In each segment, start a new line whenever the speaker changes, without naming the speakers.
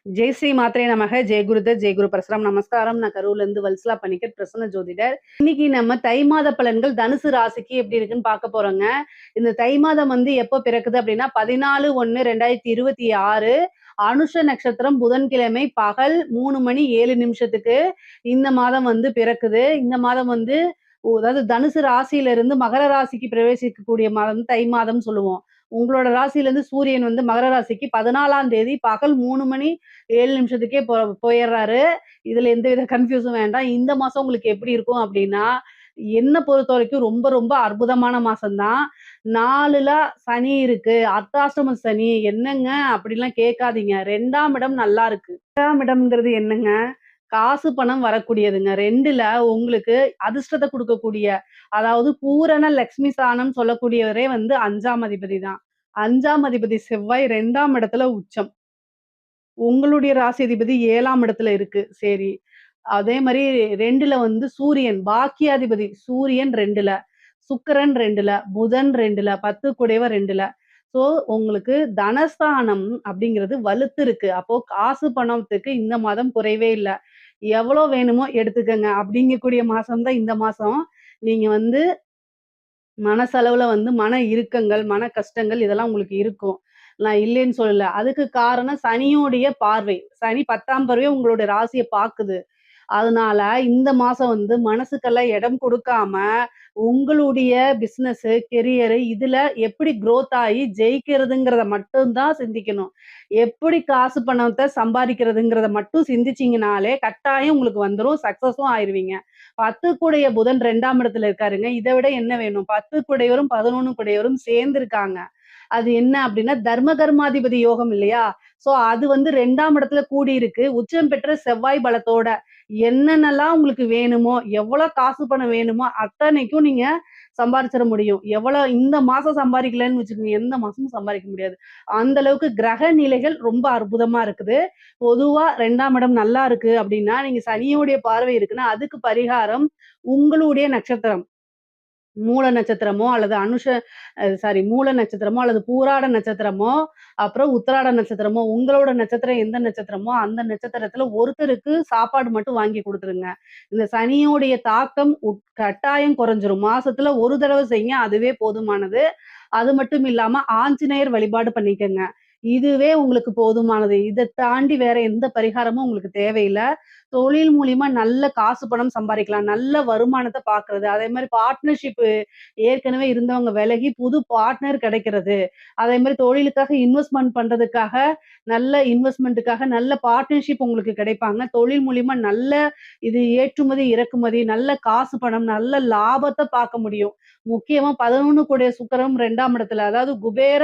ஜெய் ஸ்ரீ மாத்ரே நமக, ஜெய் குருதத், ஜெய் குரு பரசுராம். நமஸ்காரம். நான் கரூர்லேருந்து வல்சலா பணிக்கர், பிரசன்ன ஜோதிடர். இன்னைக்கு நம்ம தை மாத பலன்கள் தனுசு ராசிக்கு எப்படி இருக்குன்னு பார்க்க போறோங்க. இந்த தை மாதம் வந்து எப்போ பிறக்குது அப்படின்னா 14/1/2026 அனுஷ நட்சத்திரம் புதன்கிழமை பகல் 3 மணி 7 நிமிஷத்துக்கு இந்த மாதம் வந்து பிறக்குது. இந்த மாதம் வந்து அதாவது தனுசு ராசியிலிருந்து மகர ராசிக்கு பிரவேசிக்கக்கூடிய மாதம் தை மாதம் சொல்லுவோம். உங்களோட ராசியிலிருந்து சூரியன் வந்து மகர ராசிக்கு 14ஆம் தேதி பகல் 3 மணி 7 நிமிஷத்துக்கே போயிடுறாரு. இதுல எந்தவித கன்ஃப்யூஸும் வேண்டாம். இந்த மாசம் உங்களுக்கு எப்படி இருக்கும் அப்படின்னா, என்ன பொறுத்தவரைக்கும் ரொம்ப ரொம்ப அற்புதமான மாசம் தான். 4ல சனி இருக்கு. அர்த்தாஷ்டம சனி. என்னங்க அப்படிலாம் கேட்காதீங்க. 2ஆம் இடம் நல்லா இருக்கு. 2ஆம் இடம்ங்கிறது என்னங்க? காசு, பணம் வரக்கூடியதுங்க. 2ல உங்களுக்கு அதிர்ஷ்டத்த குடுக்கக்கூடிய, அதாவது பூரண லக்ஷ்மி ஸ்தானம் சொல்லக்கூடியவரே வந்து 5ஆம் அதிபதி தான். 5ஆம் அதிபதி செவ்வாய் 2ஆம் இடத்துல உச்சம். உங்களுடைய ராசி அதிபதி 7ஆம் இடத்துல இருக்கு. சரி. அதே மாரி 2ல வந்து சூரியன், பாக்கியாதிபதி சூரியன் 2ல, சுக்கிரன் 2ல, புதன் 2ல, 10 கூடையவர் 2ல. ஸோ உங்களுக்கு தனஸ்தானம் அப்படிங்கிறது வலுத்து இருக்கு. அப்போ காசு பணத்துக்கு இந்த மாதம் குறைவே இல்ல. எவ்வளோ வேணுமோ எடுத்துக்கங்க அப்படிங்கக்கூடிய மாசம் தான் இந்த மாசம். நீங்க வந்து மனசளவுல வந்து மன இறுக்கங்கள், மன கஷ்டங்கள் இதெல்லாம் உங்களுக்கு இருக்கும். நான் இல்லைன்னு சொல்லல. அதுக்கு காரணம் சனியோடைய பார்வை. சனி 10ஆம் பார்வையா உங்களுடைய ராசிய பாக்குது. அதனால இந்த மாசம் வந்து மனசுக்கெல்லாம் இடம் கொடுக்காம, உங்களுடைய பிசினஸ், கெரியர் இதுல எப்படி குரோத் ஆயி ஜெயிக்கிறதுங்கிறத மட்டும் தான் சிந்திக்கணும். எப்படி காசு பணத்த சம்பாதிக்கிறதுங்கிறத மட்டும் சிந்திச்சீங்கனாலே, கட்டாயம் உங்களுக்கு வந்துரும். சக்சஸும் ஆயிருவீங்க. 10 கூடைய புதன் 2ஆம் இடத்துல இருக்காருங்க. இத விட என்ன வேணும்? 10 கூடையவரும், 11 கூடையவரும் சேர்ந்து இருக்காங்க. அது என்ன அப்டின்னா, தர்ம கர்மாதிபதி யோகம் இல்லையா? ஸோ அது வந்து 2ஆம் இடத்துல கூடியிருக்கு. உச்சம் பெற்ற செவ்வாய் பலத்தோட. என்னென்னலாம் உங்களுக்கு வேணுமோ, எவ்வளோ காசு பணம் வேணுமோ, அத்தனைக்கும் நீங்க சம்பாரிச்சிற முடியும். எவ்வளோ இந்த மாசம் சம்பாரிக்கலன்னு வச்சுக்கோங்க, எந்த மாசமும் சம்பாரிக்க முடியாது. அந்த அளவுக்கு கிரக நிலைகள் ரொம்ப அற்புதமா இருக்குது. பொதுவா 2ஆம் இடம் நல்லா இருக்கு அப்டின்னா, நீங்க சனியோடைய பார்வை இருக்குன்னா, அதுக்கு பரிகாரம் உங்களுடைய நட்சத்திரம். மூல நட்சத்திரமோ அல்லது மூல நட்சத்திரமோ அல்லது பூராட நட்சத்திரமோ, அப்புறம் உத்திராட நட்சத்திரமோ, உங்களோட நட்சத்திரம் எந்த நட்சத்திரமோ, அந்த நட்சத்திரத்துல ஒருத்தருக்கு சாப்பாடு மட்டும் வாங்கி குடுத்துருங்க. இந்த சனியோடைய தாக்கம் கட்டாயம் குறைஞ்சிரும். மாசத்துல ஒரு தடவ செய்யுங்க. அதுவே போதுமானது. அது மட்டும் இல்லாம ஆஞ்சநேயர் வழிபாடு பண்ணிக்கங்க. இதுவே உங்களுக்கு போதுமானது. இத தாண்டி வேற எந்த பரிகாரமும் உங்களுக்கு தேவையில்ல. தொழில் மூலியமா நல்ல காசு பணம் சம்பாரிக்கலாம். நல்ல வருமானத்த பார்க்கறது. அதே மாரி பார்ட்னர்ஷிப் ஏற்கனவே இருந்தவங்க விலகி புது பார்ட்னர் கிடைக்கிறது. அதே மாரி தொழிலுக்காக இன்வெஸ்ட்மென்ட் பண்றதுக்காக நல்ல இன்வெஸ்ட்மென்ட்டுக்காக நல்ல பார்ட்னர்ஷிப் உங்களுக்கு கிடைப்பாங்க. தொழில் மூலியமா நல்ல இது ஏற்றுமதி, இறக்குமதி, நல்ல காசு பணம், நல்ல லாபத்த பார்க்க முடியும். முக்கியமா 11 கூடிய சுக்கிரன் 2ஆம் இடத்துல. அதாவது குபேர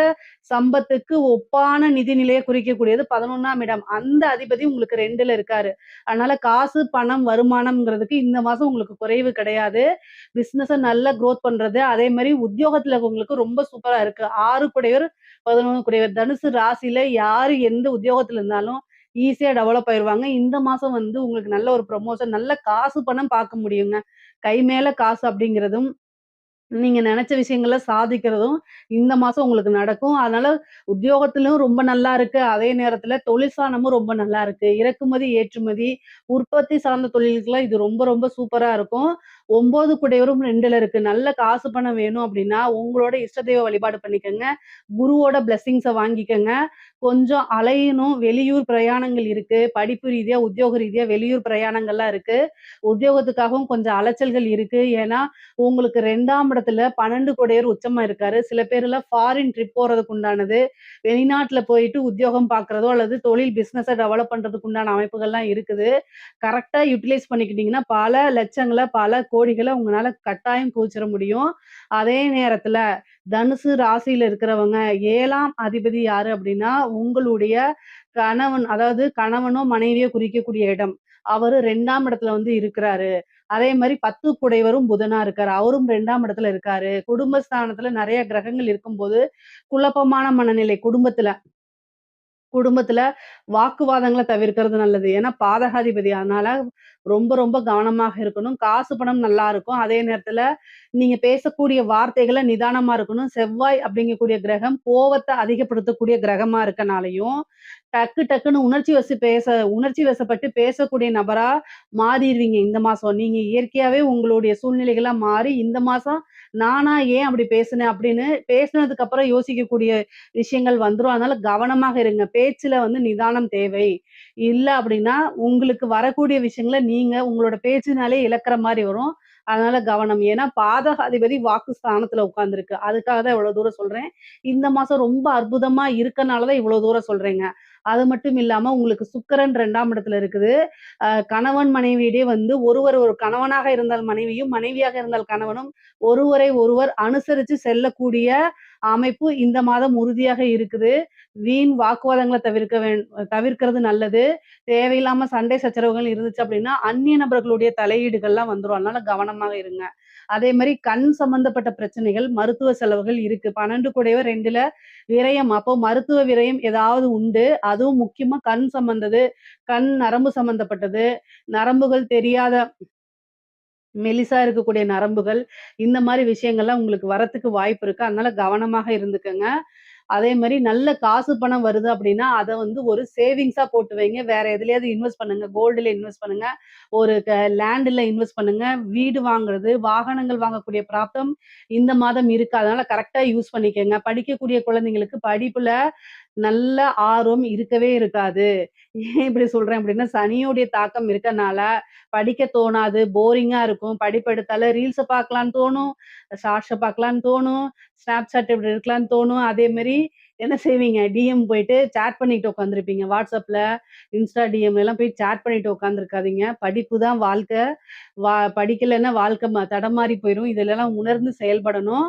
சம்பத்துக்கு ஒப்பான நிதிநிலைய குறிக்கக்கூடியது 11ஆம் இடம். அந்த அதிபதி உங்களுக்கு 2ல இருக்காரு. அதனால காசு, பணம், வருமானம்ங்கிறதுக்கு இந்த மாசம் உங்களுக்கு குறைவு கிடையாது. பிசினஸ நல்லா குரோத் பண்றது. அதே மாரி உத்தியோகத்துல இருக்கவங்களுக்கு ரொம்ப சூப்பரா இருக்கு. 6 கூடையவர், 11 கூடையவர். தனுசு ராசியில யாரு எந்த உத்தியோகத்துல இருந்தாலும் ஈஸியா டெவலப் ஆயிருவாங்க. இந்த மாசம் வந்து உங்களுக்கு நல்ல ஒரு ப்ரமோஷன், நல்ல காசு, பணம் பார்க்க முடியுங்க. கை மேல காசு அப்படிங்கிறதும் நீங்க நெனச்ச விஷயங்கள சாதிக்கிறதும் இந்த மாசம் உங்களுக்கு நடக்கும். அதனால உத்தியோகத்திலும் ரொம்ப நல்லா இருக்கு. அதே நேரத்துல தொழில் ஸ்தானமும் ரொம்ப நல்லா இருக்கு. இறக்குமதி, ஏற்றுமதி, உற்பத்தி சார்ந்த தொழிலுக்குலாம் இது ரொம்ப ரொம்ப சூப்பரா இருக்கும். 9 குடையவரும் 2ல இருக்கு. நல்ல காசு பணம் வேணும் அப்டின்னா, உங்களோட இஷ்ட தெய்வ வழிபாடு பண்ணிக்கங்க. குருவோட பிளெஸ்ஸிங்ஸ வாங்கிக்கங்க. கொஞ்சம் அலையணும். வெளியூர் பிரயாணங்கள் இருக்கு. படிப்பு ரீதியா, உத்தியோக ரீதியா வெளியூர் பிரயாணங்கள்லாம் இருக்கு. உத்தியோகத்துக்காகவும் கொஞ்சம் அலைச்சல்கள் இருக்கு. ஏன்னா, உங்களுக்கு 2ஆம் இடத்துல 12 கோடியர் உச்சமா இருக்காரு. சில பேர்லாம் ஃபாரின் ட்ரிப் போறதுக்கு உண்டானது, வெளிநாட்ல போயிட்டு உத்தியோகம் பார்க்கிறதோ, அல்லது தொழில் பிசினஸ டெவலப் பண்றதுக்கு உண்டான அமைப்புகள்லாம் இருக்குது. கரெக்ட்டா யுட்டிலைஸ் பண்ணிக்கிட்டீங்கன்னா, பல லட்சங்கள, பல கோடிகள உங்கனால கட்டாயம் குவிச்சிற முடியும். அதே நேரத்துல தனுசு ராசியில இருக்கிறவங்க 7ஆம் அதிபதி யாரு அப்டின்னா, உங்களுடைய கணவன் அதாவது கணவனோ, மனைவியோ குறிக்கக்கூடிய இடம். அவரு 2ஆம் இடத்துல வந்து இருக்கிறாரு. அதே மாரி 10 குடைவரும் புதனா இருக்காரு. அவரும் 2ஆம் இடத்துல இருக்காரு. குடும்பஸ்தானத்துல நெறைய கிரகங்கள் இருக்கும்போது, குழப்பமான மனநிலை குடும்பத்துல. குடும்பத்துல வாக்குவாதங்கள தவிர்க்கிறது நல்லது. ஏன்னா பாதகாதிபதி. அதனால ரொம்ப ரொம்ப கவனமாக இருக்கணும். காசு, பணம் நல்லா இருக்கும். அதே நேரத்துல நீங்க பேசக்கூடிய வார்த்தைகள நிதானமா இருக்கணும். செவ்வாய் அப்படிங்கக்கூடிய கிரகம் கோவத்த அதிகப்படுத்தக்கூடிய கிரகமா இருக்கனாலயும், டக்கு டக்குன்னு உணர்ச்சி வசப்பட்டு பேசக்கூடிய நபரா மாறிருவீங்க இந்த மாசம். நீங்க இயற்கையாவே உங்களுடைய சூழ்நிலைகள்லாம் மாறி, இந்த மாசம் நானா ஏன் அப்படி பேசினேன் அப்படின்னு பேசினதுக்கு அப்புறம் யோசிக்கக்கூடிய விஷயங்கள் வந்துரும். அதனால கவனமாக இருங்க. பேச்சுல வந்து நிதானம் தேவை. இல்ல அப்படின்னா, உங்களுக்கு வரக்கூடிய விஷயங்கள நீங்க உங்களோட பேச்சினாலே இழக்கிற மாரி வரும். அதனால கவனம். ஏன்னா பாதகாதிபதி வாக்கு ஸ்தானத்துல உட்கார்ந்திருக்கு. அதுக்காக தான் இவ்வளவு தூரம் சொல்றேன். இந்த மாசம் ரொம்ப அற்புதமா இருக்கனால தான் இவ்வளவு தூரம் சொல்றேங்க. அது மட்டும் இல்லாம உங்களுக்கு சுக்கிரன் 2ஆம் இடத்துல இருக்குது. கணவன் மனைவியிடையே வந்து ஒருவர் ஒரு கணவனாக இருந்தால் மனைவியும், மனைவியாக இருந்தால் கணவனும் ஒருவரை ஒருவர் அனுசரிச்சு செல்லக்கூடிய அமைப்பு இந்த மாதம் உறுதியாக இருக்குது. வீண் வாக்குவாதங்கள தவிர்க்கிறது நல்லது. தேவையில்லாம சண்டை சச்சரவுகள் இருந்துச்சு அப்படின்னா, அந்நிய நபர்களுடைய தலையீடுகள்லாம் வந்துரும். அதனால கவனமாக இருங்க. அதே மாரி கண் சம்பந்தப்பட்ட பிரச்சனைகள், மருத்துவ செலவுகள் இருக்கு. 12 கூடையவர் 2ல விரயம். அப்போ மருத்துவ விரயம் ஏதாவது உண்டு. அதுவும் முக்கியமா கண் சம்பந்தது, கண் நரம்பு சம்பந்தப்பட்டது, நரம்புகள் தெரியாத மெலிசா இருக்கக்கூடிய நரம்புகள், இந்த மாரி விஷயங்கள்லாம் உங்களுக்கு வரத்துக்கு வாய்ப்பு இருக்கு. அதனால கவனமாக இருந்துக்கங்க. அதே மாரி நல்ல காசு பணம் வருது அப்டின்னா, அத வந்து ஒரு சேவிங்ஸா போட்டு வைங்க. வேற எதுலயாவது இன்வெஸ்ட் பண்ணுங்க. கோல்டுல இன்வெஸ்ட் பண்ணுங்க. ஒரு லேண்ட்ல இன்வெஸ்ட் பண்ணுங்க. வீடு வாங்குறது, வாகனங்கள் வாங்கக்கூடிய பிராப்தம் இந்த மாதம் இருக்கு. அதனால கரெக்ட்டா யூஸ் பண்ணிக்கங்க. படிக்கக்கூடிய குழந்தைங்களுக்கு படிப்புல நல்ல ஆர்வம் இருக்கவே இருக்காது. ஏன் இப்படி சொல்றேன் அப்படின்னா, சனியுடைய தாக்கம் இருக்கனால, படிக்க தோணாது, போரிங்கா இருக்கும். படிப்பு எடுத்தாலே ரீல்ஸ பார்க்கலான்னு தோணும், ஷார்ட்ஸ பார்க்கலான்னு தோணும், Snapchat இப்படி இருக்கலான்னு தோணும். அதே மாரி என்ன செய்வீங்க? டிஎம் போயிட்டு சாட் பண்ணிட்டு உட்காந்துருப்பீங்க. WhatsAppல, Insta டிஎம்லலாம் போய் சாட் பண்ணிட்டு உட்காந்துருக்காதீங்க. படிப்பு தான் வாழ்க்கை. படிக்கலைன்னா வாழ்க்கை தடமாறி போயிரும். இதுலலாம் உணர்ந்து செயல்படணும்.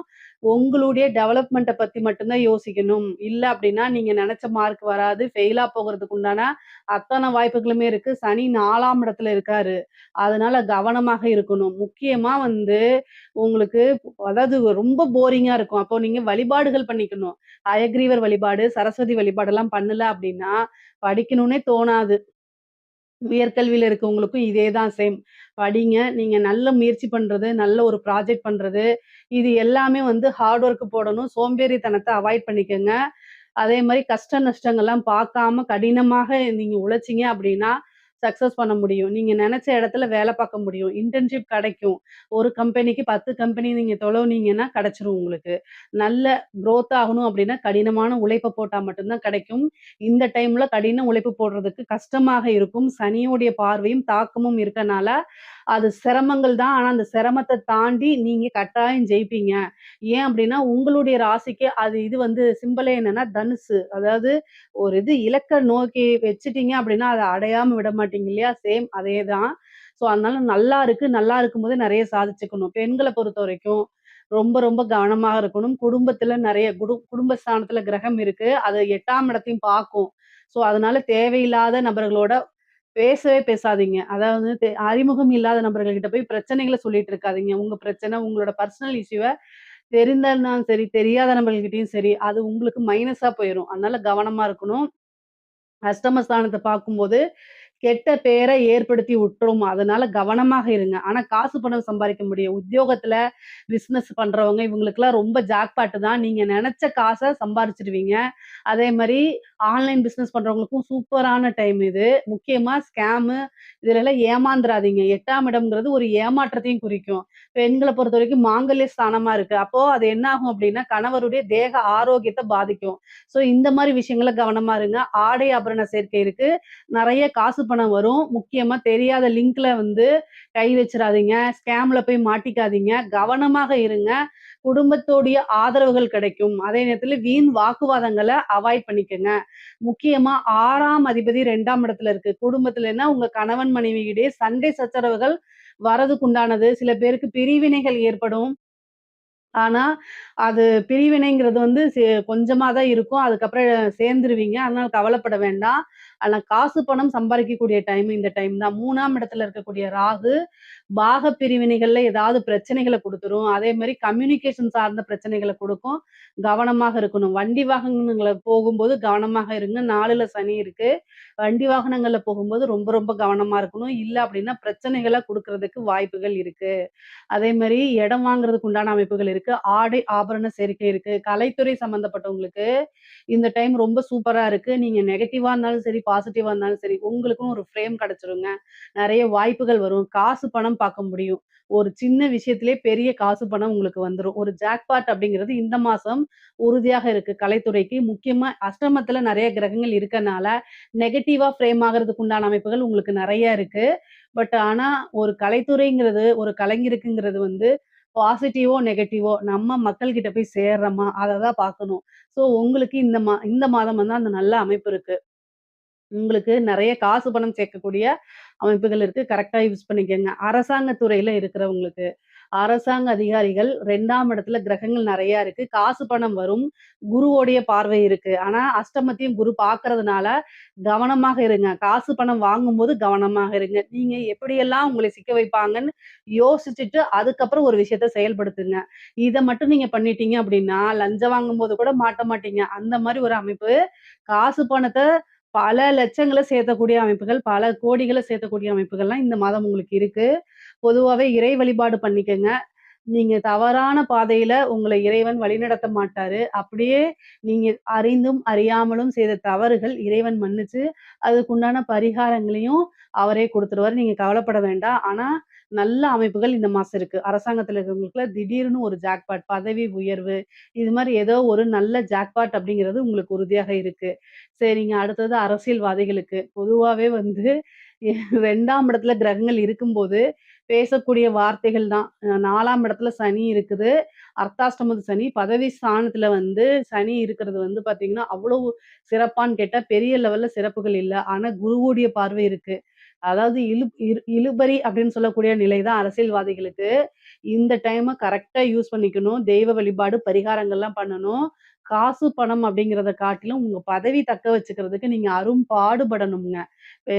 உங்களுடைய டெவலப்மெண்ட்ட பத்தி மட்டும் தான் யோசிக்கணும். இல்ல அப்டின்னா, நீங்க நெனச்ச மார்க் வராது. ஃபெயிலா போகறதுக்கு உண்டான அத்தன வாய்ப்புகளுமே இருக்கு. சனி 4ஆம் இடத்துல இருக்காரு. அதனால கவனமாக இருக்கணும். முக்கியமா வந்து உங்களுக்கு அதாவது ரொம்ப போரிங்கா இருக்கும். அப்போ நீங்க வழிபாடுகள் பண்ணிக்கணும். ஹயக்ரீவர் வழிபாடு, சரஸ்வதி வழிபாடெல்லாம் பண்ணல அப்டின்னா, படிக்கணும்னே தோணாது. உயர்கல்வியில இருக்கவங்களுக்கும் இதே தான் சேம். படிங்க. நீங்க நல்ல முயற்சி பண்றது, நல்ல ஒரு ப்ராஜெக்ட் பண்றது, இது எல்லாமே வந்து ஹார்ட் ஒர்க் போடணும். சோம்பேறித்தனத்த அவாய்ட் பண்ணிக்கங்க. அதே மாரி கஷ்ட நஷ்டங்கள்லாம் பார்க்காம கடினமாக நீங்க உழைச்சீங்க அப்படின்னா, சக்சஸ் பண்ண முடியும். நீங்க நெனச்ச இடத்துல வேல பார்க்க முடியும். இன்டர்ன்ஷிப் கெடைக்கும். ஒரு கம்பெனிக்கு 10 கம்பெனி நீங்க தொலவுனீங்கன்னா கெடைச்சிரும் உங்களுக்கு. நல்ல குரோத் ஆகணும் அப்படின்னா, கடினமான உழைப்ப போட்டா மட்டும் தான் கெடைக்கும். இந்த டைம்ல கடின உழைப்பு போடுறதுக்கு கஷ்டமாக இருக்கும். சனியுடைய பார்வையும், தாக்கமும் இருக்கனால, அது சிரமங்கள் தான். ஆனா, அந்த சிரமத்த தாண்டி நீங்க கட்டாயம் ஜெயிப்பீங்க. ஏன் அப்டின்னா, உங்களுடைய ராசிக்கு இது வந்து சிம்பலே என்னன்னா தனுசு. அதாவது ஒரு இலக்க நோக்கி வச்சுட்டீங்க அப்டின்னா, அத அடையாம விட மாட்டீங்க இல்லையா? சேம் அதே தான். ஸோ, அதனால நல்லா இருக்கு. நல்லா இருக்கும்போது நெறைய சாதிச்சுக்கணும். பெண்கள பொறுத்தவரைக்கும் ரொம்ப ரொம்ப கவனமாக இருக்கணும். குடும்பத்தில நெறைய குடும்பஸ்தானத்தில கிரகம் இருக்கு. அது 8ஆம் இடத்தையும் பார்க்கும். ஸோ, அதனால தேவையில்லாத நபர்களோட பேசவே பேசாதீங்க. அதாவது அறிமுகம் இல்லாத நபர்கள் கிட்ட போய் பிரச்சனைகள சொல்லிட்டு இருக்காதீங்க. உங்க பிரச்சனை, உங்களோட பர்சனல் இஷ்யூவ தெரிந்தாலும் சரி, தெரியாத நபர்கள்கிட்டயும் சரி, அது உங்களுக்கு மைனஸா போயிரும். அதனால கவனமா இருக்கணும். அஷ்டமஸ்தானத்த பார்க்கும்போது, கெட்ட பேர ஏற்படுத்தி விட்டுரும். அதனால கவனமாக இருங்க. ஆனா காசு பணம் சம்பாரிக்க முடியும். உத்தியோகத்துல பிசினஸ் பண்றவங்க இவங்களுக்கெல்லாம் ரொம்ப ஜாக்பாட் தான். நீங்க நெனச்ச காச சம்பாரிச்சுருவீங்க. அதே மாரி ஆன்லைன் பிசினஸ் பண்றவங்களுக்கும் சூப்பரான டைம் இது. முக்கியமா ஸ்கேமு இதுலலாம் ஏமாந்துராதீங்க. 8ஆம் இடம்ங்கிறது ஒரு ஏமாற்றத்தையும் குறிக்கும். பெண்கள பொறுத்தவரைக்கும் மாங்கல்ய ஸ்தானமா இருக்கு. அப்போ அது என்ன ஆகும் அப்டின்னா, கணவருடைய தேக ஆரோக்கியத்த பாதிக்கும். ஸோ இந்த மாரி விஷயங்கள்ல கவனமா இருங்க. ஆடை ஆபரண சேர்க்கை இருக்கு. நெறைய காசு பணம் வரும். முக்கியமா தெரியாத லிங்க்ல வந்து கை வச்சுறாதீங்க. ஸ்கேம்ல போய் மாட்டிக்காதீங்க. கவனமாக இருங்க. குடும்பத்தோடைய ஆதரவுகள் கிடைக்கும். அதே நேரத்தில வீண் வாக்குவாதங்கள அவாய்ட் பண்ணிக்கங்க. முக்கியமா 6ஆம் அதிபதி 2ஆம் இடத்துல இருக்கு. குடும்பத்திலன்னா உங்க கணவன் மனைவி இடையே சண்டை சச்சரவுகள் வரதுக்குண்டானது. சில பேருக்கு பிரிவினைகள் ஏற்படும். ஆனா, அது பிரிவினைங்கிறது வந்து கொஞ்சமா தான் இருக்கும். அதுக்கப்புறம் சேர்ந்துருவீங்க. அதனால கவலைப்பட வேண்டாம். ஆனா காசு பணம் சம்பாதிக்கக்கூடிய டைம் இந்த டைம் தான். 3ஆம் இடத்துல இருக்கக்கூடிய ராகு பாக பிரிவினைகள்ல ஏதாவது பிரச்சனைகள குடுத்துரும். அதே மாரி கம்யூனிகேஷன் சார்ந்த பிரச்சனைகள குடுக்கும். கவனமாக இருக்கணும். வண்டி வாகனங்கள்ல போகும்போது கவனமாக இருங்க. 4ல சனி இருக்கு. வண்டி வாகனங்கள்ல போகும்போது ரொம்ப ரொம்ப கவனமா இருக்கணும். இல்ல அப்டின்னா பிரச்சனைகள குடுக்குறதுக்கு வாய்ப்புகள் இருக்கு. அதே மாரி இடம் வாங்குறதுக்கு உண்டான அமைப்புகள் இருக்கு. ஆடை, ஆபரண சேர்க்கை இருக்கு. கலைத்துறை சம்மந்தப்பட்டவங்களுக்கு இந்த டைம் ரொம்ப சூப்பரா இருக்கு. நீங்க நெகட்டிவா இருந்தாலும் சரி, பாசிட்டிவா இருந்தாலும் சரி, உங்களுக்குன்னு ஒரு ஃப்ரேம் கிடைச்சிருங்க. நெறைய வாய்ப்புகள் வரும். காசு, பணம் பார்க்க முடியும். ஒரு சின்ன விஷயத்திலே பெரிய காசு, பணம் உங்களுக்கு வந்துரும். ஒரு ஜாக்பாட் அப்படிங்கிறது இந்த மாசம் உறுதியாக இருக்கு கலைத்துறைக்கு. முக்கியமா அஷ்டமத்துல நெறைய கிரகங்கள் இருக்கனால, நெகட்டிவா ஃப்ரேம் ஆகுறதுக்கு உண்டான அமைப்புகள் உங்களுக்கு நெறைய இருக்கு. ஆனா ஒரு கலைத்துறைங்கிறது, ஒரு கலைஞருக்குங்கிறது வந்து பாசிட்டிவோ, நெகட்டிவோ நம்ம மக்கள் கிட்ட போய் சேர்றோமா, அத தான் பார்க்கணும். உங்களுக்கு இந்த மாதம் வந்து அந்த நல்ல அமைப்பு இருக்கு. உங்களுக்கு நெறைய காசு, பணம் சேர்க்கக்கூடிய அமைப்புகள் இருக்கு. கரெக்ட்டா யூஸ் பண்ணிக்கங்க. அரசாங்க துறையில இருக்கிறவங்களுக்கு, அரசாங்க அதிகாரிகள் 2ஆம் இடத்துல கிரகங்கள் நெறையா இருக்கு. காசு, பணம் வரும். குருவோடைய பார்வை இருக்கு. ஆனா அஷ்டமத்தையும் குரு பார்க்கறதுனால கவனமாக இருங்க. காசு, பணம் வாங்கும்போது கவனமாக இருங்க. நீங்க எப்படியெல்லாம் உங்கள சிக்க வைப்பாங்கன்னு யோசிச்சுட்டு, அதுக்கப்புறம் ஒரு விஷயத்த செயல்படுத்துங்க. இத மட்டும் நீங்க பண்ணிட்டீங்க அப்படின்னா, லஞ்சம் வாங்கும்போது கூட மாட்ட மாட்டீங்க. அந்த மாரி ஒரு அமைப்பு. காசு, பணத்த பல லட்சங்கள சேர்த்தக்கூடிய அமைப்புகள், பல கோடிகள சேர்த்தக்கூடிய அமைப்புகள்லாம் இந்த மாதம் உங்களுக்கு இருக்கு. பொதுவாவே இறை வழிபாடு பண்ணிக்கங்க. நீங்க தவறான பாதையில உங்கள இறைவன் வழிநடத்த மாட்டாரு. அப்படியே நீங்க அறிந்தும், அறியாமலும் செய்த தவறுகள் இறைவன் மன்னிச்சு, அதுக்குண்டான பரிகாரங்களையும் அவரே குடுத்துருவாரு. நீங்க கவலைப்பட வேண்டாம். ஆனா, நல்ல அமைப்புகள் இந்த மாசம் இருக்கு. அரசாங்கத்துல இருக்கிறவங்களுக்குலாம் திடீர்னு ஒரு ஜாக்பாட், பதவி உயர்வு, இது மாரி ஏதோ ஒரு நல்ல ஜாக்பாட் அப்படிங்கிறது உங்களுக்கு உறுதியாக இருக்கு. சரிங்க. அடுத்தது அரசியல்வாதிகளுக்கு. பொதுவாவே வந்து 2ஆம் இடத்துல கிரகங்கள் இருக்கும்போது, பேசக்கூடிய வார்த்தைகள் தான். 4ஆம் இடத்துல சனி இருக்குது. அர்த்தாஷ்டமத்து சனி. பதவி ஸ்தானத்துல வந்து சனி இருக்கிறது வந்து பார்த்தீங்கன்னா, அவ்வளவு சிறப்பான்னு கேட்டா பெரிய லெவல்ல சிறப்புகள் இல்ல. ஆனா குருவுடைய பார்வை இருக்கு. அதாவது இழுபறி அப்படின்னு சொல்லக்கூடிய நிலை தான் அரசியல்வாதிகளுக்கு. இந்த டைம கரெக்ட்டா யூஸ் பண்ணிக்கணும். தெய்வ வழிபாடு, பரிகாரங்கள்லாம் பண்ணணும். காசு, பணம் அப்படிங்கிறத காட்டிலும் உங்க பதவி தக்க வச்சுக்கிறதுக்கு நீங்க அரும்பாடுபடணும்ங்க.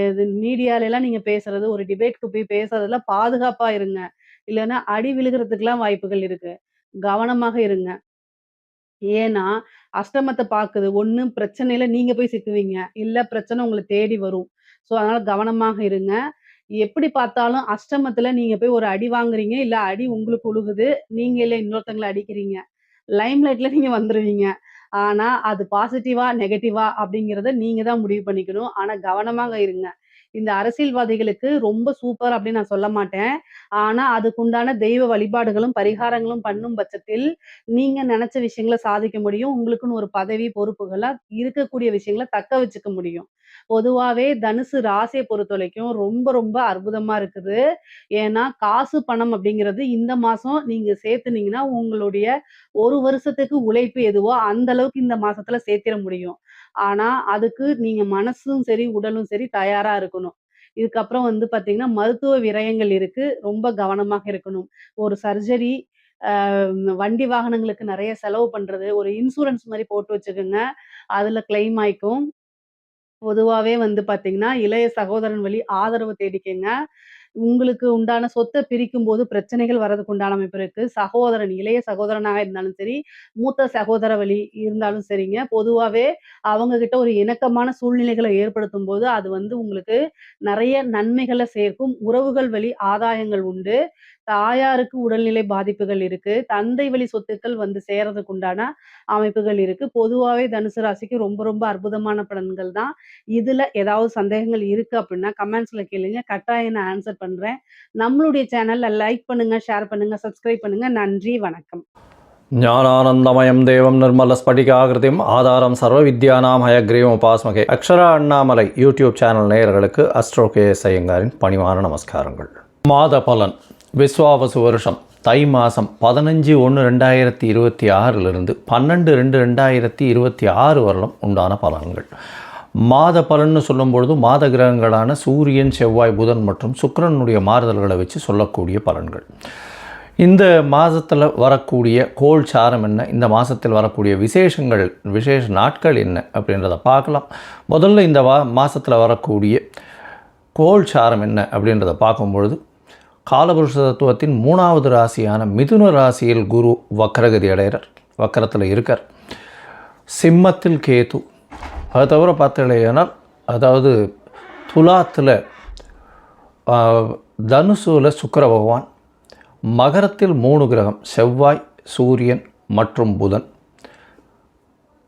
இது மீடியாலலாம் நீங்க பேசுறது, ஒரு டிபேட்க்கு போய் பேசுறதுல பாதுகாப்பா இருங்க. இல்லன்னா அடி விழுகுறதுக்குலாம் வாய்ப்புகள் இருக்கு. கவனமாக இருங்க. ஏன்னா, அஷ்டமத்த பாக்குது. ஒண்ணு பிரச்சனையில நீங்க போய் சிக்குவீங்க. இல்ல பிரச்சனை உங்கள தேடி வரும். அதனால கவனமாக இருங்க. எப்படி பார்த்தாலும் அஷ்டமத்துல நீங்க போய் ஒரு அடி வாங்குறீங்க, இல்ல அடி உங்களுக்கு உழுகுது. நீங்க இல்ல இன்னொருத்தங்கள அடிக்கிறீங்க. லைம்லைட்ல நீங்க வந்துருவீங்க. ஆனா, அது பாசிட்டிவா, நெகட்டிவா அப்படிங்கிறத நீங்க தான் முடிவு பண்ணிக்கணும். ஆனா கவனமாக இருங்க. இந்த அரசியல்வாதிகளுக்கு ரொம்ப சூப்பர் அப்படின்னு நான் சொல்ல மாட்டேன். ஆனா, அதுக்குண்டான தெய்வ வழிபாடுகளும், பரிகாரங்களும் பண்ணும் பட்சத்தில், நீங்க நெனச்ச விஷயங்கள சாதிக்க முடியும். உங்களுக்குன்னு ஒரு பதவி, பொறுப்புகளா இருக்கக்கூடிய விஷயங்கள தக்க வச்சுக்க முடியும். பொதுவாவே தனுசு ராசிய பொறுத்தவரைக்கும் ரொம்ப ரொம்ப அற்புதமா இருக்குது. ஏன்னா, காசு, பணம் அப்படிங்கிறது இந்த மாசம் நீங்க சேர்த்துனீங்கன்னா, உங்களுடைய 1 வருஷத்துக்கு உழைப்பு எதுவோ அந்த அளவுக்கு இந்த மாசத்துல சேர்த்திற முடியும். ஆனா, அதுக்கு நீங்க மனசும் சரி, உடலும் சரி தயாரா இருக்கணும். இதுக்கப்புறம் வந்து பார்த்தீங்கன்னா, மருத்துவ விரயங்கள் இருக்கு. ரொம்ப கவனமாக இருக்கணும். ஒரு சர்ஜரி, அ வண்டி வாகனங்களுக்கு நெறைய செலவு பண்றது, ஒரு இன்சூரன்ஸ் மாரி போட்டு வச்சுக்கங்க. அதுல கிளைம் ஆயிக்கும். பொதுவாவே வந்து பார்த்தீங்கன்னா, இளைய சகோதரன் வழி ஆதரவு தேடிக்கங்க. உங்களுக்கு உண்டான சொத்த பிரிக்கும்போது பிரச்சனைகள் வர்றதுக்கு உண்டான அமைப்பு இருக்கு. சகோதரன், இளைய சகோதரனாக இருந்தாலும் சரி, மூத்த சகோதர வழி இருந்தாலும் சரிங்க. பொதுவாவே அவங்க கிட்ட ஒரு இணக்கமான சூழ்நிலைகள ஏற்படுத்தும்போது, அது வந்து உங்களுக்கு நெறைய நன்மைகள சேர்க்கும். உறவுகள் வழி ஆதாயங்கள் உண்டு. தாயாருக்கு உடல்நிலை பாதிப்புகள் இருக்கு. தந்தை வழி சொத்துக்கள் வந்து சேர்றதுக்கு உண்டான அமைப்புகள் இருக்கு. பொதுவாவே தனுசு ராசிக்கு ரொம்ப ரொம்ப அற்புதமான பலன்கள் தான். இதுல ஏதாவது சந்தேகங்கள் இருக்கு அப்டின்னா, கமெண்ட்ஸ்ல கேளுங்க. கட்டாயம் நான் ஆன்சர் பண்றேன். நம்மளுடைய சேனல்ல லைக் பண்ணுங்க, ஷேர் பண்ணுங்க, சப்ஸ்கிரைப் பண்ணுங்க. நன்றி, வணக்கம்.
ஞானானந்தமயம் தேவம் நிர்மலஸ்படிகாகிருதிம் ஆதாரம் சர்வ வித்யானாம் ஹயக்ரீவம் உபாஸ்மகே. அக்ஷரா அண்ணாமலை யூடியூப் சேனல் நேயர்களுக்கு அஸ்ட்ரோ கேஎஸ் ஐயங்காரின் பணிவான நமஸ்காரங்கள். மாத பலன் விஸ்வாவசு வருஷம் தை மாதம் 15/1/2026 12/2/2026 வரலும் உண்டான பலன்கள். மாத பலன்னு சொல்லும்பொழுது மாத கிரகங்களான சூரியன், செவ்வாய், புதன் மற்றும் சுக்கிரனுடைய மாறுதல்களை வச்சு சொல்லக்கூடிய பலன்கள். இந்த மாதத்தில் வரக்கூடிய கோள் சாரம் என்ன, இந்த மாதத்தில் வரக்கூடிய விசேஷ நாட்கள் என்ன அப்படின்றத பார்க்கலாம். முதல்ல இந்த மாதத்தில் வரக்கூடிய கோள் சாரம் என்ன அப்படின்றத பார்க்கும்பொழுது, காலபுருஷ தத்துவத்தின் 3வது ராசியான மிதுன ராசியில் குரு வக்ரகதி அடைகிறார், வக்கரத்தில் இருக்கார். சிம்மத்தில் கேது, அது தவிர பார்த்தீங்கன்னா அதாவது துலாத்தில் தனுசுவில் சுக்கிர பகவான், மகரத்தில் 3 கிரகம் செவ்வாய், சூரியன் மற்றும் புதன்,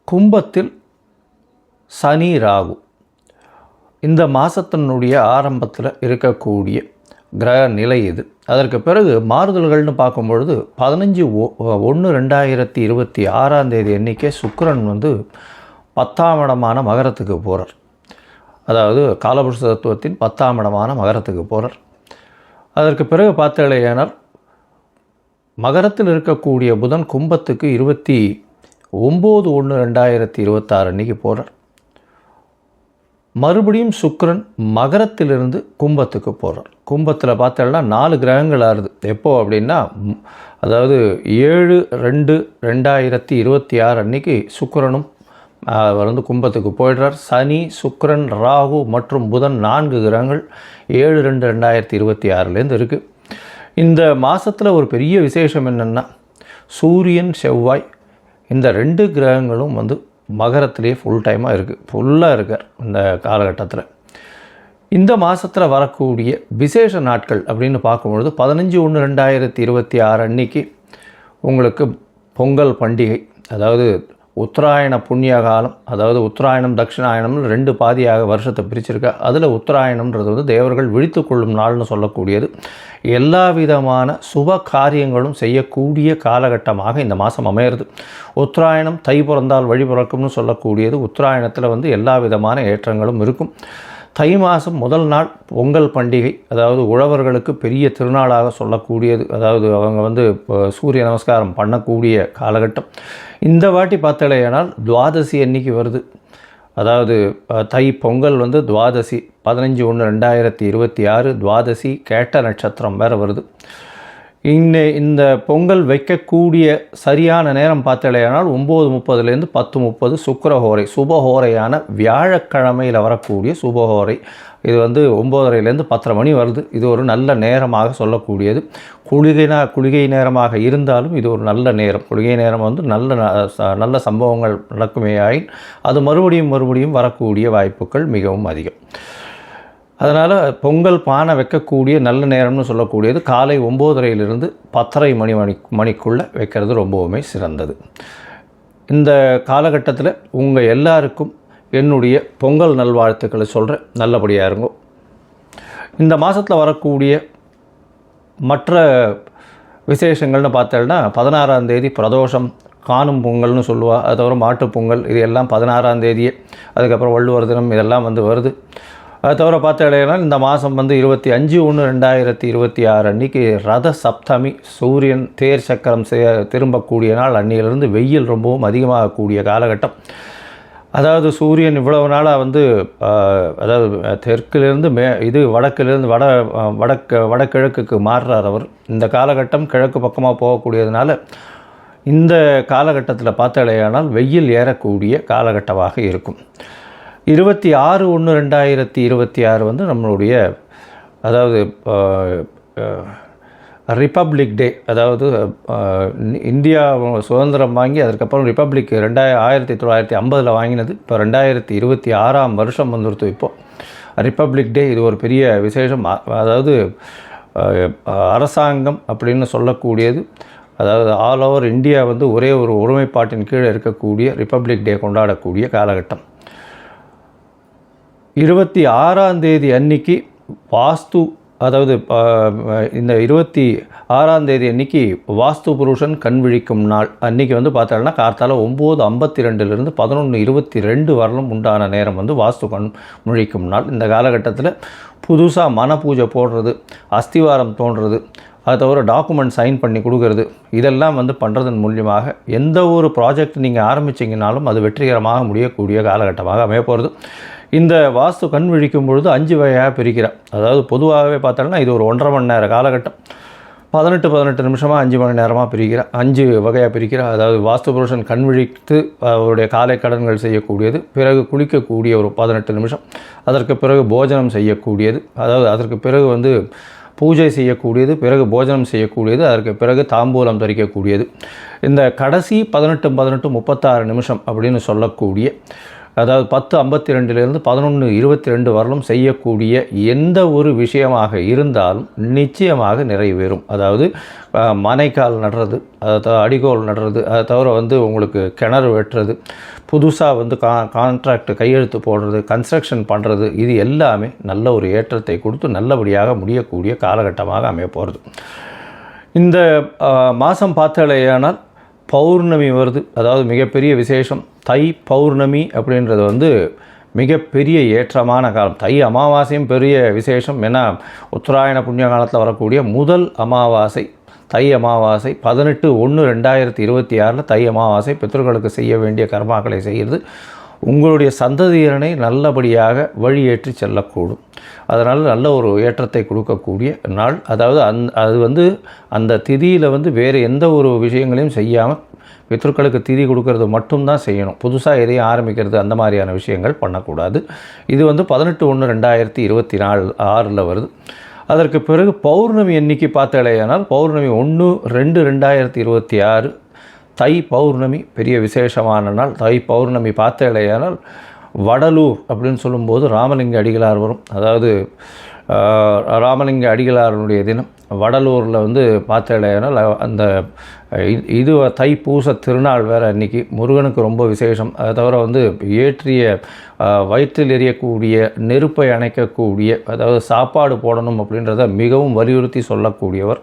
கும்பத்தில் சனி, ராகு. இந்த மாதத்தினுடைய ஆரம்பத்தில் இருக்கக்கூடிய கிரக நிலை இது. அதற்கு பிறகு மாறுதல்கள்னு பார்க்கும்பொழுது 15/1/2026 அன்றைக்கே சுக்கிரன் வந்து 10ஆம் இடமான மகரத்துக்கு போகிறார். அதாவது காலபுருஷ தத்துவத்தின் 10ஆம் இடமான மகரத்துக்கு போகிறார். அதற்கு பிறகு பார்த்தீங்கன்னா மகரத்தில் இருக்கக்கூடிய புதன் கும்பத்துக்கு 29/1/2026 அன்றைக்கி போகிறார். மறுபடியும் சுக்கிரன் மகரத்திலிருந்து கும்பத்துக்கு போகிறார். கும்பத்தில் பார்த்தோம்னா 4 கிரகங்கள் ஆறுது. எப்போ அப்படின்னா அதாவது 7/2/2026 அன்றைக்கி சுக்கிரனும் வந்து கும்பத்துக்கு போயிடுறார். சனி, சுக்கிரன், ராகு மற்றும் புதன் 4 கிரகங்கள் 7/2/2026 இருக்குது. இந்த மாதத்தில் ஒரு பெரிய விசேஷம் என்னென்னா, சூரியன், செவ்வாய் இந்த 2 கிரகங்களும் வந்து மகரத்திலே ஃபுல்லாக இருக்கார் இந்த காலகட்டத்தில். இந்த மாதத்தில் வரக்கூடிய விசேஷ நாட்கள் அப்படின்னு பார்க்கும்பொழுது 15/1/2026 அன்றைக்கி உங்களுக்கு பொங்கல் பண்டிகை, அதாவது உத்தராயண புண்ணிய காலம், அதாவது உத்தராயணம் தட்சிணாயணம்னு 2 பாதியாக வருஷத்தை பிரிச்சிருக்கா. அதில் உத்தராயணம்ன்றது வந்து தேவர்கள் விழித்து கொள்ளும் நாள்னு சொல்லக்கூடியது. எல்லா விதமான சுப காரியங்களும் செய்யக்கூடிய காலகட்டமாக இந்த மாதம் அமையிறது. உத்தராயணம் தை பிறந்தால் வழி பிறக்கும்னு சொல்லக்கூடியது. உத்தராயணத்தில் வந்து எல்லா விதமான ஏற்றங்களும் இருக்கும். தை மாதம் முதல் நாள் பொங்கல் பண்டிகை, அதாவது உழவர்களுக்கு பெரிய திருநாளாக சொல்லக்கூடியது. அதாவது அவங்க வந்து சூரிய நமஸ்காரம் பண்ணக்கூடிய காலகட்டம். இந்த வாட்டி பார்த்தலையானால் துவாதசி அன்னைக்கு வருது. அதாவது தை பொங்கல் வந்து துவாதசி 15/1/2026 துவாதசி கேட்ட நட்சத்திரம் வேறு வருது. இந்த பொங்கல் வைக்கக்கூடிய சரியான நேரம் பார்த்தலையானால் 9:30 10:30 சுக்கிரஹோரை, சுபஹோரையான வியாழக்கிழமையில் வரக்கூடிய சுபஹோரை. இது வந்து 9:30 10:30 மணி வருது. இது ஒரு நல்ல நேரமாக சொல்லக்கூடியது. குளிகை நேரமாக இருந்தாலும் இது ஒரு நல்ல நேரம். குளிகை நேரம் வந்து நல்ல சம்பவங்கள் நடக்குமே ஆயின் அது மறுபடியும் வரக்கூடிய வாய்ப்புகள் மிகவும் அதிகம். அதனால் பொங்கல் பானை வைக்கக்கூடிய நல்ல நேரம்னு சொல்லக்கூடியது காலை 9:30 10:30 மணிக்குள்ளே வைக்கிறது ரொம்பவுமே சிறந்தது. இந்த காலகட்டத்தில் உங்கள் எல்லாருக்கும் என்னுடைய பொங்கல் நல்வாழ்த்துக்களை சொல்கிறேன். நல்லபடியாக இருங்கோ. இந்த மாதத்தில் வரக்கூடிய மற்ற விசேஷங்கள்னு பார்த்தோம்னா 16ஆம் தேதி பிரதோஷம், காணும் பொங்கல்னு சொல்லுவா. அது தவிர மாட்டுப் பொங்கல், இது எல்லாம் 16ஆம் தேதியே. அதுக்கப்புறம் வள்ளுவர் தினம், இதெல்லாம் வந்து வருது. அது தவிர பார்த்தீங்கன்னா இந்த மாதம் வந்து 25/1/2026 அன்றைக்கி ரத சப்தமி, சூரியன் தேர் சக்கரம் திரும்பக்கூடிய நாள். அன்னியிலிருந்து வெயில் ரொம்பவும் அதிகமாகக்கூடிய காலகட்டம். அதாவது சூரியன் இவ்வளவு நாளாக வந்து அதாவது தெற்கிலிருந்து வடக்கிலிருந்து வடகிழக்குக்கு மாறுறார் அவர். இந்த காலகட்டம் கிழக்கு பக்கமாக போகக்கூடியதுனால இந்த காலகட்டத்தில் பார்த்தாலேயானால் வெயில் ஏறக்கூடிய காலகட்டமாக இருக்கும். 26/1/2026 வந்து நம்மளுடைய அதாவது ரிப்பப்ளிக் டே. அதாவது இந்தியா சுதந்திரம் வாங்கி அதுக்கப்புறம் ரிப்பப்ளிக் 1950 வாங்கினது. இப்போ 2026ஆம் வருஷம் வந்துடுத்து. இப்போது ரிப்பப்ளிக் டே, இது ஒரு பெரிய விசேஷம். அதாவது அரசாங்கம் அப்படின்னு சொல்லக்கூடியது, அதாவது ஆல் ஓவர் இந்தியா வந்து ஒரே ஒரு ஒருமைப்பாட்டின் கீழே இருக்கக்கூடிய ரிப்பப்ளிக் டே கொண்டாடக்கூடிய காலகட்டம். 26ஆம் தேதி அன்னைக்கு வாஸ்து, அதாவது இந்த 26ஆம் தேதி அன்றைக்கி வாஸ்து புருஷன் கண் விழிக்கும் நாள். அன்றைக்கி வந்து பார்த்தோம்னா கார்த்தால 9:52 11:22 வரலும் உண்டான நேரம் வந்து வாஸ்து கண் முழிக்கும் நாள். இந்த காலகட்டத்தில் புதுசாக மன பூஜை போடுறது, அஸ்திவாரம் தோன்றுறது, அது தவிர டாக்குமெண்ட் சைன் பண்ணி கொடுக்கறது, இதெல்லாம் வந்து பண்ணுறதன் மூலியமாக எந்த ஒரு ப்ராஜெக்ட் நீங்கள் ஆரம்பிச்சிங்கனாலும் அது வெற்றிகரமாக முடியக்கூடிய காலகட்டமாக அமைய போகிறது. இந்த வாஸ்து கண் விழிக்கும் பொழுது 5 வகையாக பிரிக்கிறார். அதாவது பொதுவாகவே பார்த்தோம்னா இது ஒரு 1.5 மணி நேர காலகட்டம். 18 நிமிஷமாக 5 மணி நேரமாக பிரிக்கிறேன், 5 வகையாக பிரிக்கிறேன். அதாவது வாஸ்து புருஷன் கண் விழித்து அவருடைய காலை கடன்கள் செய்யக்கூடியது, பிறகு குளிக்கக்கூடிய ஒரு 18 நிமிஷம், அதற்கு பிறகு போஜனம் செய்யக்கூடியது, அதாவது அதற்கு பிறகு வந்து பூஜை செய்யக்கூடியது, பிறகு போஜனம் செய்யக்கூடியது, அதற்கு பிறகு தாம்பூலம் தரிக்கக்கூடியது. இந்த கடைசி 18 36 நிமிஷம் அப்படின்னு சொல்லக்கூடிய, அதாவது 10:52 11:22 வரலும் செய்யக்கூடிய எந்த ஒரு விஷயமாக இருந்தாலும் நிச்சயமாக நிறைவேறும். அதாவது மனைக்கால் நடுறது, அடிகோல் நடுறது, அதை தவிர வந்து உங்களுக்கு கிணறு வெட்டுறது, புதுசாக வந்து கான்ட்ராக்ட் கையெழுத்து போடுறது, கன்ஸ்ட்ரக்ஷன் பண்ணுறது, இது எல்லாமே நல்ல ஒரு ஏற்றத்தை கொடுத்து நல்லபடியாக முடியக்கூடிய காலகட்டமாக அமைய போகிறது. இந்த மாதம் பார்த்தாலேயானால் பௌர்ணமி வருது, அதாவது மிகப்பெரிய விசேஷம். தை பௌர்ணமி அப்படின்றது வந்து மிகப்பெரிய ஏற்றமான காலம். தை அமாவாசையும் பெரிய விசேஷம். ஏன்னா உத்தராயண புண்ணிய காலத்தில் வரக்கூடிய முதல் அமாவாசை தை அமாவாசை. 18/1/2026 தை அமாவாசை. பித்ருக்களுக்கு செய்ய வேண்டிய கர்மாக்களை செய்கிறது உங்களுடைய சந்ததியரனை நல்லபடியாக வழியேற்றி செல்லக்கூடும். அதனால் நல்ல ஒரு ஏற்றத்தை கொடுக்கக்கூடிய நாள். அதாவது அது வந்து அந்த திதியில் வந்து வேறு எந்த ஒரு விஷயங்களையும் செய்யாமல் பித்ருக்களுக்கு திதி கொடுக்கறது மட்டும்தான் செய்யணும். புதுசாக எதையும் ஆரம்பிக்கிறது அந்த மாதிரியான விஷயங்கள் பண்ணக்கூடாது. இது வந்து 18/1/2026 வருது. அதற்கு பிறகு பௌர்ணமி எண்ணிக்கை பார்த்தாலேயானால் பௌர்ணமி 1/2/2026 தை பௌர்ணமி பெரிய விசேஷமான நாள். தை பௌர்ணமி பார்த்தாலேயானால் வடலூர் அப்படின்னு சொல்லும்போது ராமலிங்க அடிகளார் வரும். அதாவது ராமலிங்க அடிகளாருடைய தினம். வடலூரில் வந்து பார்த்தாலேயானால் அந்த இது தைப்பூச திருநாள் வேறு அன்றைக்கி. முருகனுக்கு ரொம்ப விசேஷம். அதை தவிர வந்து ஏற்றிய வயிற்றில் எரியக்கூடிய நெருப்பை அணைக்கக்கூடிய, அதாவது சாப்பாடு போடணும் அப்படின்றத மிகவும் வலியுறுத்தி சொல்லக்கூடியவர்.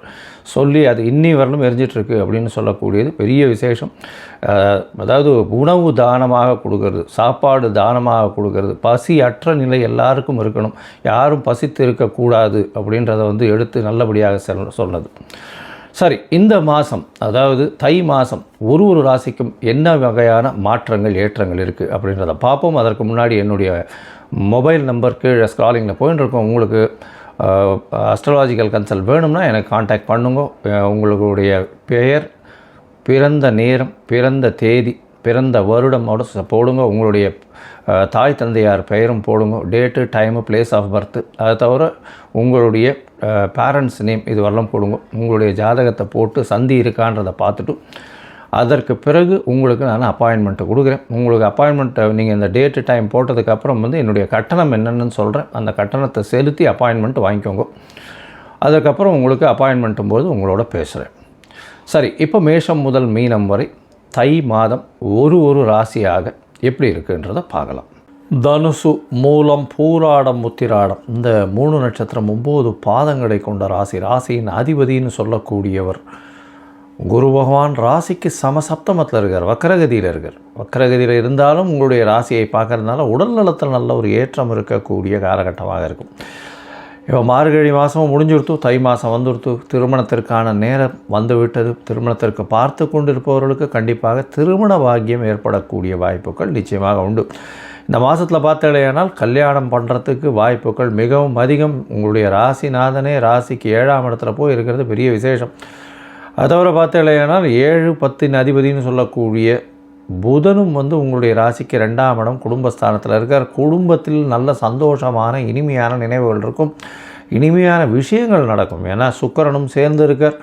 சொல்லி அது இன்னி வரலும் எரிஞ்சிட்ருக்கு அப்படின்னு சொல்லக்கூடியது பெரிய விசேஷம். அதாவது உணவு தானமாக கொடுக்கறது, சாப்பாடு தானமாக கொடுக்கறது, பசி அற்ற நிலை எல்லாருக்கும் இருக்கணும், யாரும் பசித்து இருக்கக்கூடாது அப்படின்றத வந்து எடுத்து நல்லபடியாக சொன்னது. சரி, இந்த மாதம் அதாவது தை மாதம் ஒரு ராசிக்கும் என்ன வகையான மாற்றங்கள் ஏற்றங்கள் இருக்குது அப்படின்றத பார்ப்போம். அதற்கு முன்னாடி என்னுடைய மொபைல் நம்பர் கீழே ஸ்க்ராலிங்கில் போயின்னு இருக்கோம். உங்களுக்கு அஸ்ட்ராலாஜிக்கல் கன்சல்ட் வேணும்னா எனக்கு காண்டாக்ட் பண்ணுங்க. உங்களுடைய பெயர், பிறந்த நேரம், பிறந்த தேதி, பிறந்த வருடமோட போடுங்க. உங்களுடைய தாய் தந்தையார் பெயரும் போடுங்க. Date, time, place of birth, அதை தவிர உங்களுடைய பேரண்ட்ஸ் நேம் இது வரலாம் போடுங்க. உங்களுடைய ஜாதகத்தை போட்டு சந்தி இருக்கான்றதை பார்த்துட்டு அதற்கு பிறகு உங்களுக்கு நான் அப்பாயின்மெண்ட்டு கொடுக்குறேன். உங்களுக்கு அப்பாயின்மெண்ட்டை நீங்கள் இந்த டேட்டு டைம் போட்டதுக்கப்புறம் வந்து என்னுடைய கட்டணம் என்னென்னு சொல்கிறேன். அந்த கட்டணத்தை செலுத்தி அப்பாயின்மெண்ட் வாங்கிக்கோங்க. அதுக்கப்புறம் உங்களுக்கு அப்பாயின்மெண்ட்டும் போது உங்களோட பேசுகிறேன். சரி, இப்போ மேஷம் முதல் மீனம் வரை தை மாதம் ஒரு ராசியாக எப்படி இருக்குன்றதை பார்க்கலாம். தனுசு, மூலம், பூராடம், உத்திராடம் இந்த 3 நட்சத்திரம் 9 பாதங்களை கொண்ட ராசி. ராசியின் அதிபதினு சொல்லக்கூடியவர் குரு பகவான். ராசிக்கு சமசப்தமத்தில் இருக்கார், வக்கரகதியில் இருக்கார். வக்கரகதியில் இருந்தாலும் உங்களுடைய ராசியை பார்க்கறதுனால உடல் நலத்தில் நல்ல ஒரு ஏற்றம் இருக்கக்கூடிய காலகட்டமாக இருக்கும். இப்போ மார்கழி மாதம் முடிஞ்சுடுத்து, தை மாதம் வந்துடுத்து, திருமணத்திற்கான நேரம் வந்துவிட்டது. திருமணத்திற்கு பார்த்து கொண்டிருப்பவர்களுக்கு கண்டிப்பாக திருமண பாக்கியம் ஏற்படக்கூடிய வாய்ப்புகள் நிச்சயமாக உண்டு. இந்த மாதத்தில் பார்த்தாலேயானால் கல்யாணம் பண்ணுறதுக்கு வாய்ப்புகள் மிகவும் அதிகம். உங்களுடைய ராசிநாதனே ராசிக்கு 7ஆம் இடத்துல போய் இருக்கிறது பெரிய விசேஷம். அதை தவிர பார்த்தாலேயானால் 7, 10 அதிபதினு சொல்லக்கூடிய புதனும் வந்து உங்களுடைய ராசிக்கு 2ஆம் இடம் குடும்பஸ்தானத்தில் இருக்கார். குடும்பத்தில் நல்ல சந்தோஷமான இனிமையான நினைவுகள் இருக்கும், இனிமையான விஷயங்கள் நடக்கும். ஏன்னா சுக்கிரனும் சேர்ந்து இருக்கார்,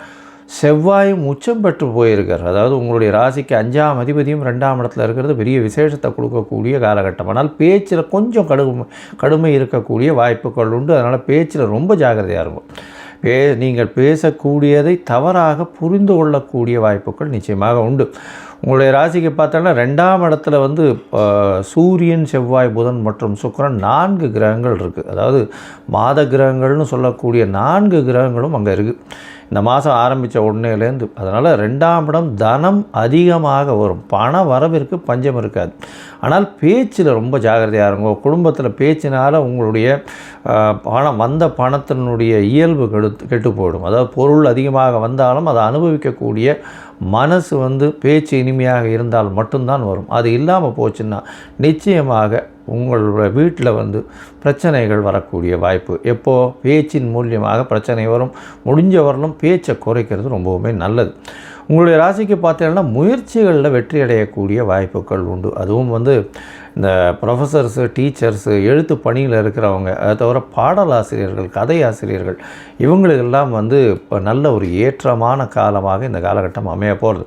செவ்வாயும் உச்சம் பெற்று போயிருக்கார். அதாவது உங்களுடைய ராசிக்கு 5ஆம் அதிபதியும் 2ஆம் இடத்துல இருக்கிறது பெரிய விசேஷத்தை கொடுக்கக்கூடிய காலகட்டம். ஆனால் பேச்சில் கொஞ்சம் கடுமை இருக்கக்கூடிய வாய்ப்புகள் உண்டு. அதனால் பேச்சில் ரொம்ப ஜாக்கிரதையாக இருக்கும். நீங்கள் பேசக்கூடியதை தவறாக புரிந்து கொள்ளக்கூடிய வாய்ப்புகள் நிச்சயமாக உண்டு. உங்களுடைய ராசிக்கு பார்த்தோன்னா 2ஆம் இடத்துல வந்து சூரியன், செவ்வாய், புதன் மற்றும் சுக்கிரன் 4 கிரகங்கள் இருக்குது. அதாவது மாத கிரகங்கள்னு சொல்லக்கூடிய 4 கிரகங்களும் அங்கே இருக்குது இந்த மாதம் ஆரம்பித்த உடனேலேருந்து. அதனால் 2ஆம் இடம் தனம் அதிகமாக வரும், பண வரவிற்கு பஞ்சம் இருக்காது. ஆனால் பேச்சில் ரொம்ப ஜாக்கிரதையாக இருக்கும். குடும்பத்தில் பேச்சினால் உங்களுடைய வந்த பணத்தினுடைய இயல்பு கெட்டு போயிடும். அதாவது பொருள் அதிகமாக வந்தாலும் அதை அனுபவிக்கக்கூடிய மனசு வந்து பேச்சு இனிமையாக இருந்தால் மட்டும்தான் வரும். அது இல்லாமல் போச்சுன்னா நிச்சயமாக உங்களோட வீட்டில் வந்து பிரச்சனைகள் வரக்கூடிய வாய்ப்பு. எப்போது பேச்சின் மூலியமாக பிரச்சனை வரும். முடிஞ்ச வரலும் பேச்சை குறைக்கிறது ரொம்பவுமே நல்லது. உங்களுடைய ராசிக்கு பார்த்தீங்கன்னா முயற்சிகளில் வெற்றி அடையக்கூடிய வாய்ப்புகள் உண்டு. அதுவும் வந்து இந்த ப்ரொஃபஸர்ஸு, டீச்சர்ஸு, எழுத்து பணியில் இருக்கிறவங்க, அதை தவிர பாடலாசிரியர்கள், கதை ஆசிரியர்கள், இவங்களுக்கெல்லாம் வந்து இப்போ நல்ல ஒரு ஏற்றமான காலமாக இந்த காலகட்டம் அமைய போகிறது.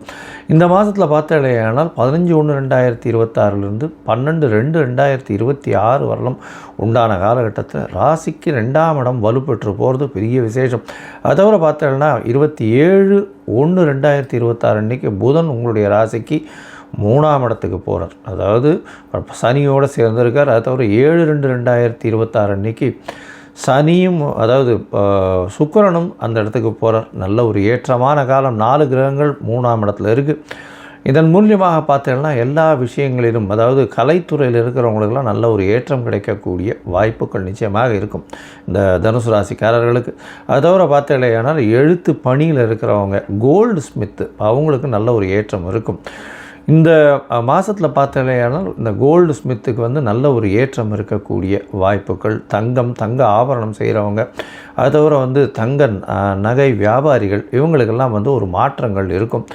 இந்த மாதத்தில் பார்த்தீங்கன்னா 15/1/2026 12/2/2026 வரலும் உண்டான காலகட்டத்தில் ராசிக்கு 2ஆம் இடம் வலுப்பெற்று போகிறது பெரிய விசேஷம். அதை தவிர பார்த்தீங்கன்னா 27/1/2026 அன்றைக்கி புதன் உங்களுடைய ராசிக்கு 3ஆம் இடத்துக்கு போகிறார். அதாவது சனியோடு சேர்ந்திருக்கார். அதை தவிர 7/2/2026 அன்றைக்கி சனியும் அதாவது சுக்கிரனும் அந்த இடத்துக்கு போகிறார். நல்ல ஒரு ஏற்றமான காலம். 4 கிரகங்கள் 3ஆம் இடத்துல இருக்குது. இதன் மூலியமாக பார்த்தீங்கன்னா எல்லா விஷயங்களிலும், அதாவது கலைத்துறையில் இருக்கிறவங்களுக்கெல்லாம் நல்ல ஒரு ஏற்றம் கிடைக்கக்கூடிய வாய்ப்புகள் நிச்சயமாக இருக்கும் இந்த தனுசு ராசிக்காரர்களுக்கு. அது தவிர பார்த்தீங்கன்னா எழுத்து பணியில் இருக்கிறவங்க, கோல்டு ஸ்மித்து, அவங்களுக்கு நல்ல ஒரு ஏற்றம் இருக்கும். இந்த மாதத்தில் பார்த்தீங்கன்னா இந்த கோல்டு ஸ்மித்துக்கு வந்து நல்ல ஒரு ஏற்றம் இருக்கக்கூடிய வாய்ப்புகள். தங்க ஆபரணம் செய்கிறவங்க, அது தவிர வந்து தங்க நகை வியாபாரிகள், இவங்களுக்கெல்லாம் வந்து ஒரு மாற்றங்கள் இருக்கும்.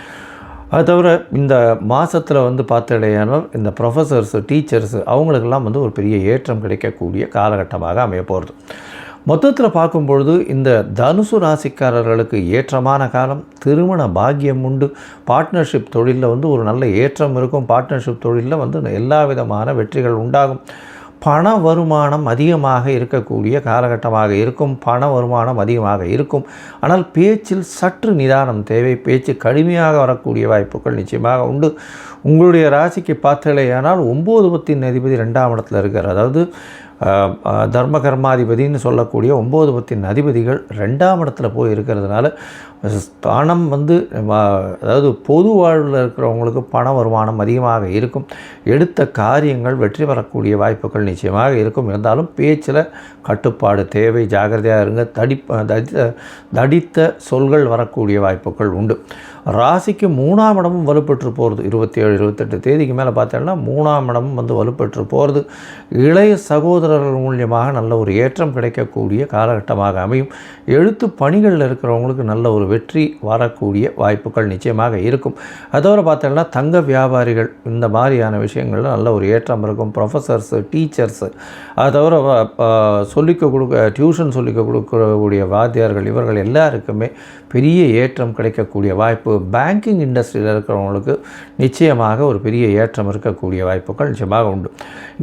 அது தவிர இந்த மாதத்தில் வந்து பார்த்தீங்கன்னா இந்த ப்ரொஃபஸர்ஸு, டீச்சர்ஸு, அவங்களுக்கெல்லாம் வந்து ஒரு பெரிய ஏற்றம் கிடைக்கக்கூடிய காலகட்டமாக அமைய போகிறது. மொத்தத்தில் பார்க்கும்பொழுது இந்த தனுசு ராசிக்காரர்களுக்கு ஏற்றமான காலம். திருமண பாக்கியம் உண்டு. பார்ட்னர்ஷிப் தொழிலில் வந்து ஒரு நல்ல ஏற்றம் இருக்கும். பார்ட்னர்ஷிப் தொழிலில் வந்து எல்லா விதமான வெற்றிகள் உண்டாகும். பண வருமானம் அதிகமாக இருக்கக்கூடிய காலகட்டமாக இருக்கும். பண வருமானம் அதிகமாக இருக்கும். ஆனால் பேச்சில் சற்று நிதானம் தேவை. பேச்சு கடுமையாக வரக்கூடிய வாய்ப்புகள் நிச்சயமாக உண்டு. உங்களுடைய ராசிக்கு பார்த்தலையானால் 9 அதிபதி 2ஆம் இடத்துல இருக்கார். அதாவது தர்ம கர்மாதிபதினு சொல்லக்கூடிய 9 அதிபதிகள் 2ஆம் இடத்துல போய் இருக்கிறதுனால பணம் வந்து அதாவது பொது வாழ்வில் இருக்கிறவங்களுக்கு பண வருமானம் அதிகமாக இருக்கும். எடுத்த காரியங்கள் வெற்றி பெறக்கூடிய வாய்ப்புகள் நிச்சயமாக இருக்கும். இருந்தாலும் பேச்சில் கட்டுப்பாடு தேவை. ஜாகிரதையாக இருங்க. தடித்த சொல்கள் வரக்கூடிய வாய்ப்புகள் உண்டு. ராசிக்கு 3ஆம் இடமும் வலுப்பெற்று போகிறது. 27-28 தேதிக்கு மேலே பார்த்தீங்கன்னா 3ஆம் இடமும் வந்து வலுப்பெற்று போகிறது. இளைய சகோதரர்கள் மூலியமாக நல்ல ஒரு ஏற்றம் கிடைக்கக்கூடிய காலகட்டமாக அமையும். எழுத்து பணிகளில் இருக்கிறவங்களுக்கு நல்ல ஒரு வெற்றி வரக்கூடிய வாய்ப்புகள் நிச்சயமாக இருக்கும். அதோடு பார்த்தீங்கன்னா தங்க வியாபாரிகள், இந்த மாதிரியான விஷயங்களில் நல்ல ஒரு ஏற்றம் இருக்கும். ப்ரொஃபஸர்ஸு, டீச்சர்ஸு, அதை தவிர டியூஷன் சொல்லிக் கொடுக்கக்கூடிய வாத்தியார்கள், இவர்கள் எல்லாருக்குமே பெரிய ஏற்றம் கிடைக்கக்கூடிய வாய்ப்பு. பேங்கிங் இண்டஸ்ட்ரியில் இருக்கிறவங்களுக்கு நிச்சயமாக ஒரு பெரிய ஏற்றம் இருக்கக்கூடிய வாய்ப்புகள் நிச்சயமாக உண்டு.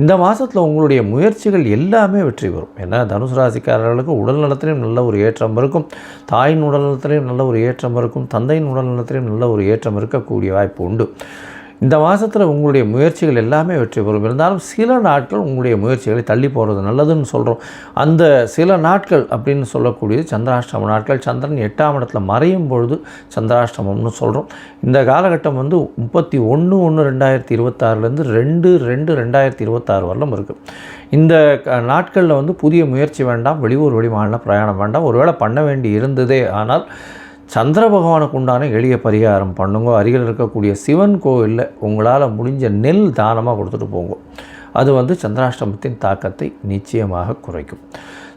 இந்த மாதத்தில் உங்களுடைய முயற்சிகள் எல்லாமே வெற்றி பெறும். ஏன்னா தனுசு ராசிக்காரர்களுக்கு உடல் நலத்திலையும் நல்ல ஒரு ஏற்றம் இருக்கும். தாயின் உடல் நலத்திலையும் நல்ல ஒரு ஏற்றம் இருக்கும். தந்தையின் உடல் நலத்திலையும் நல்ல ஒரு ஏற்றம் இருக்கக்கூடிய வாய்ப்பு உண்டு. இந்த மாதத்தில் உங்களுடைய முயற்சிகள் எல்லாமே வெற்றி பெறும். இருந்தாலும் சில நாட்கள் உங்களுடைய முயற்சிகளை தள்ளி போகிறது நல்லதுன்னு சொல்கிறோம். அந்த சில நாட்கள் அப்படின்னு சொல்லக்கூடியது சந்திராஷ்டம நாட்கள். சந்திரன் 8ஆம் இடத்துல மறையும் பொழுது சந்திராஷ்டமம்னு சொல்கிறோம். இந்த காலகட்டம் வந்து 31/1/2026 2/2/2026 வரலும் இருக்குது. இந்த நாட்களில் வந்து புதிய முயற்சி வேண்டாம். வெளியூர் வெளிமாநில பிரயாணம் வேண்டாம். ஒருவேளை பண்ண வேண்டி இருந்ததே ஆனால் சந்திர பகவானுக்கு உண்டான எளிய பரிகாரம் பண்ணுங்க. அருகில் இருக்கக்கூடிய சிவன் கோவிலில் உங்களால் முடிஞ்ச நெல் தானமாக கொடுத்துட்டு போங்க. அது வந்து சந்திராஷ்டமத்தின் தாக்கத்தை நிச்சயமாக குறைக்கும்.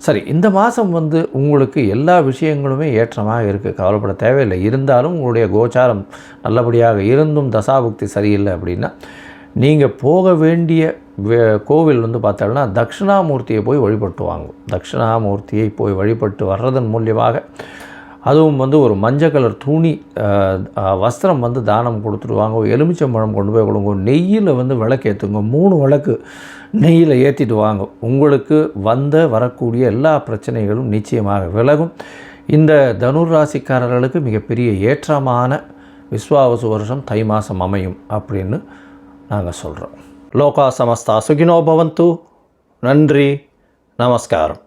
சரி, இந்த மாதம் வந்து உங்களுக்கு எல்லா விஷயங்களுமே ஏற்றமாக இருக்குது. கவலைப்பட தேவையில்லை. இருந்தாலும் உங்களுடைய கோச்சாரம் நல்லபடியாக இருந்தும் தசாபுக்தி சரியில்லை அப்படின்னா நீங்கள் போக வேண்டிய கோவில் வந்து பார்த்தோம்னா தட்சிணாமூர்த்தியை போய் வழிபட்டு வாங்கும். தட்சிணாமூர்த்தியை போய் வழிபட்டு வர்றதன் மூலியமாக, அதுவும் வந்து ஒரு மஞ்சள் கலர் துணி வஸ்திரம் வந்து தானம் கொடுத்துடுவாங்க. எலுமிச்சம்பழம் கொண்டு போய் கொடுங்க. நெய்யில் வந்து விளக்கு ஏற்றுங்க. 3 விளக்கு நெய்யில் ஏற்றிட்டு வாங்க. உங்களுக்கு வரக்கூடிய எல்லா பிரச்சனைகளும் நிச்சயமாக விலகும். இந்த தனுர் ராசிக்காரர்களுக்கு மிகப்பெரிய ஏற்றமான விஸ்வாவசு வருஷம் தை மாதம் அமையும் அப்படின்னு நாங்கள் சொல்கிறோம். லோகா சமஸ்தா சுகினோ பவந்து. நன்றி, நமஸ்காரம்.